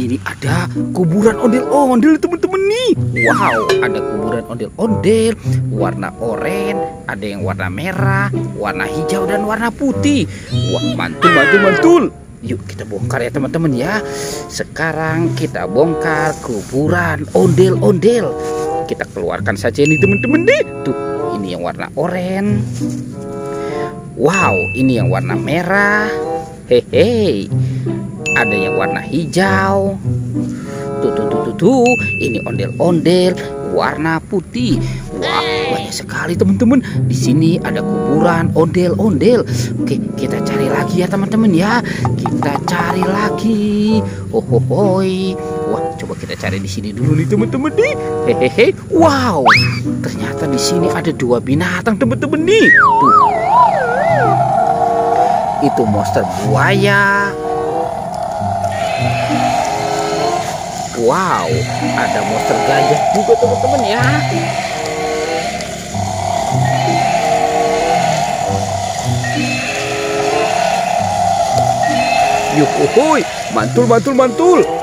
ini ada kuburan ondel-ondel teman-teman nih. Wow, ada kuburan ondel-ondel warna oranye, ada yang warna merah, warna hijau dan warna putih. Wah, mantul. Yuk kita bongkar ya teman-teman ya. Sekarang kita bongkar kuburan ondel-ondel. Kita keluarkan saja ini teman-teman deh. Tuh, ini yang warna oranye. Wow, ini yang warna merah. Hehe. Ada yang warna hijau. Tuh. Ini ondel-ondel warna putih. Wah, banyak sekali teman-teman. Di sini ada kuburan ondel-ondel. Oke, kita cari lagi ya teman-teman ya. Kita cari lagi. Hohohoi. Wah, coba kita cari di sini dulu nih teman-teman nih. Hehehe. Wow, ternyata di sini ada dua binatang teman-teman nih. Tuh. Itu monster buaya. Wow, ada monster gajah juga teman-teman ya. Yuhuhuy, mantul.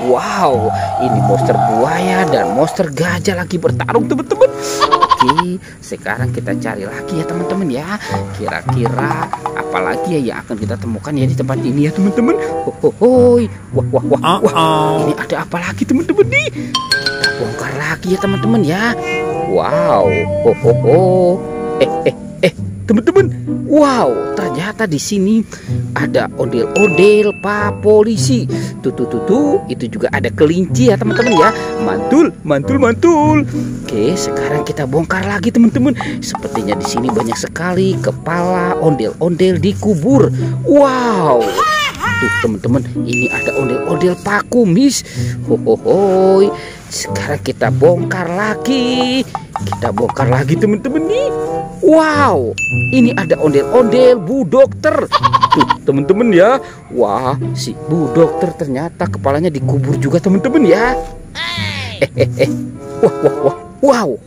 Wow, ini monster buaya dan monster gajah lagi bertarung teman-teman. Oke, sekarang kita cari lagi ya teman-teman ya. Kira-kira apa lagi ya yang akan kita temukan ya di tempat ini ya teman-teman. Hohohoi. Wah. Ini ada apa lagi teman-teman nih? Kita bongkar lagi ya teman-teman ya. Wow. Hohoho. Teman-teman, wow, ternyata di sini ada ondel-ondel Pak Polisi. Tuh, itu juga ada kelinci ya teman-teman ya. Mantul. Oke, sekarang kita bongkar lagi teman-teman. Sepertinya di sini banyak sekali kepala ondel-ondel dikubur. Wow. Tuh teman-teman, ini ada ondel-ondel Pak Kumis. Hohohoi. Sekarang kita bongkar lagi. Teman-teman nih. Wow, ini ada ondel-ondel Bu Dokter. Tuh teman-teman ya. Wah, si Bu Dokter ternyata kepalanya dikubur juga teman-teman ya. Wow.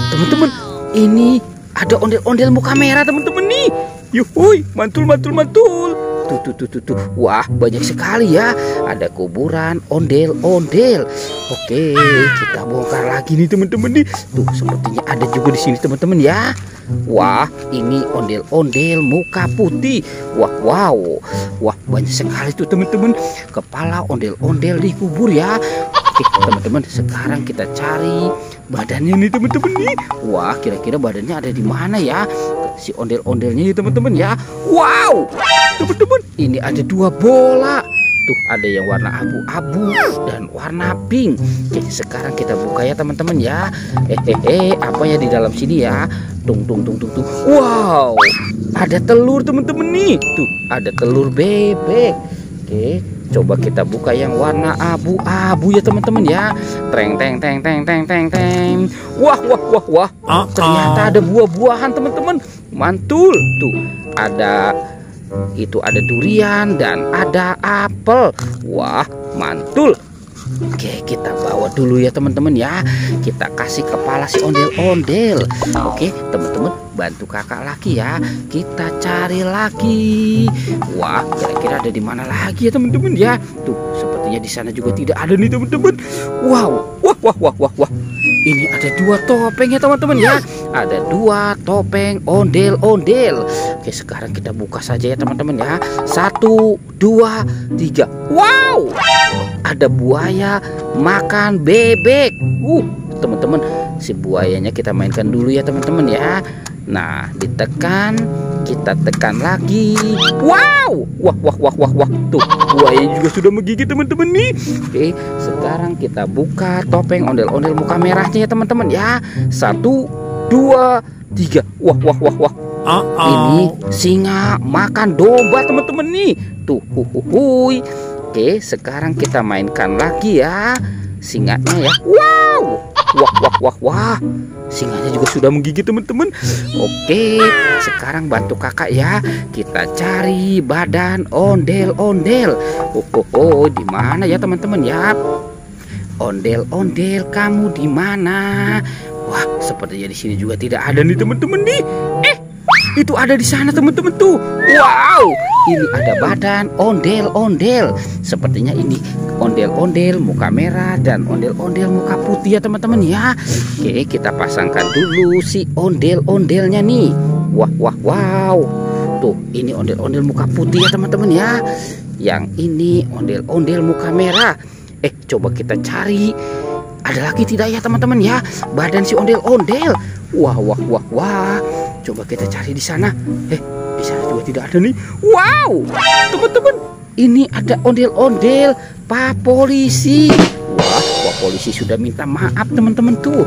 Teman-teman, ini ada ondel-ondel muka merah teman-teman nih. Yuhuy, mantul. Tuh. Wah, banyak sekali ya. Ada kuburan ondel-ondel. Oke, kita bongkar lagi nih teman-teman nih. Tuh, sepertinya ada juga di sini teman-teman ya. Wah, ini ondel-ondel muka putih. Wah, banyak sekali tuh teman-teman. Kepala ondel-ondel dikubur ya. Oke, teman-teman, sekarang kita cari badannya nih teman-teman nih. Wah, kira-kira badannya ada di mana ya? Si ondel-ondelnya ya teman-teman ya. Wow, teman-teman, ini ada dua bola. Tuh, ada yang warna abu-abu dan warna pink. Oke, sekarang kita buka ya teman-teman ya. Apa ya di dalam sini ya? Tung. Wow, ada telur teman-teman nih. Tuh, ada telur bebek. Oke, coba kita buka yang warna abu-abu ya teman-teman ya. Teng. Wah. Ternyata ada buah-buahan teman-teman. Mantul. Tuh, ada durian dan ada apel. Wah, mantul. Oke, kita bawa dulu ya teman-teman ya. Kita kasih kepala si ondel-ondel. Oke, teman-teman, bantu kakak lagi ya. Kita cari lagi. Wah, kira-kira ada di mana lagi ya teman-teman ya. Tuh, sepertinya di sana juga tidak ada nih teman-teman. Wow. Wah. Ini ada dua topeng ya teman-teman ya. Ada dua topeng ondel-ondel. Oke, sekarang kita buka saja ya teman-teman ya. 1, 2, 3. Wow, ada buaya makan bebek. Teman-teman, si buayanya kita mainkan dulu ya teman-teman ya. Nah, ditekan, kita tekan lagi. Wow, wah. Tuh, buayanya juga sudah menggigit teman-teman nih. Oke, sekarang kita buka topeng ondel-ondel muka merahnya ya teman-teman ya. 1, 2, 3. Wah. Ini singa makan domba teman-teman nih. Tuh, huhuhui. Oke, sekarang kita mainkan lagi ya singanya ya. Wow, wah. Singanya juga sudah menggigit teman-teman. Oke, sekarang bantu kakak ya. Kita cari badan ondel-ondel. Di mana ya teman-teman ya? Ondel-ondel, kamu di mana? Wah, sepertinya di sini juga tidak ada nih teman-teman nih. itu ada di sana teman-teman tuh. Wow, ini ada badan ondel-ondel. Sepertinya ini ondel-ondel muka merah dan ondel-ondel muka putih ya teman-teman ya. Oke, kita pasangkan dulu si ondel-ondelnya nih. Wah, wah, wow. Tuh, ini ondel-ondel muka putih ya teman-teman ya. Yang ini ondel-ondel muka merah. Coba kita cari. Ada lagi tidak ya teman-teman ya? Badan si ondel-ondel. Wah, wah, wah, wah. Coba kita cari di sana. Di sana juga tidak ada nih. Wow, teman-teman, ini ada ondel-ondel Pak Polisi. Wah, polisi sudah minta maaf teman-teman tuh.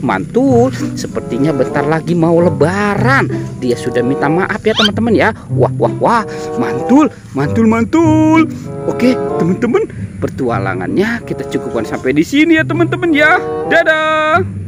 Mantul. Sepertinya bentar lagi mau lebaran. Dia sudah minta maaf ya teman-teman ya. Wah, wah, wah. Mantul, mantul, mantul. Oke, teman-teman, pertualangannya kita cukupkan sampai di sini ya teman-teman ya. Dadah.